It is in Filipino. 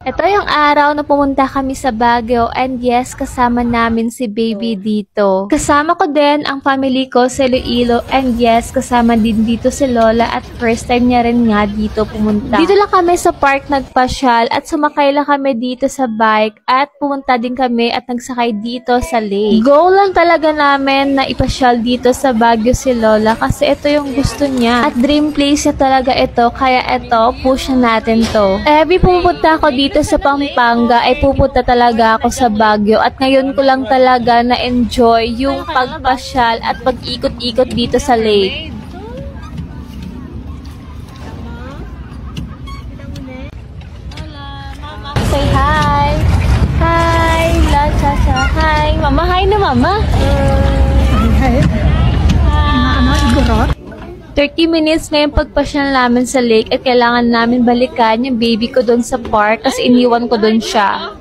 Ito yung araw na pumunta kami sa Baguio and yes, kasama namin si baby dito. Kasama ko din ang family ko sa Iloilo and yes, kasama din dito si Lola at first time niya rin nga dito pumunta. Dito lang kami sa park nagpasyal at sumakay lang kami dito sa bike at pumunta din kami at nagsakay dito sa lake. Goal lang talaga namin na ipasyal dito sa Baguio si Lola kasi ito yung gusto niya at dream place niya talaga ito kaya ito, push na natin to. Every pumunta ako dito sa Pampanga ay pupunta talaga ako sa Baguio at ngayon ko lang talaga na-enjoy yung pagpasyal at pag-ikot-ikot dito sa lake. Say hi! Hi! La cha cha! Hi! Mama, hi na mama! Hi! 30 minutes na yung pagpasyal namin sa lake at kailangan namin balikan yung baby ko doon sa park kasi iniwan ko doon siya.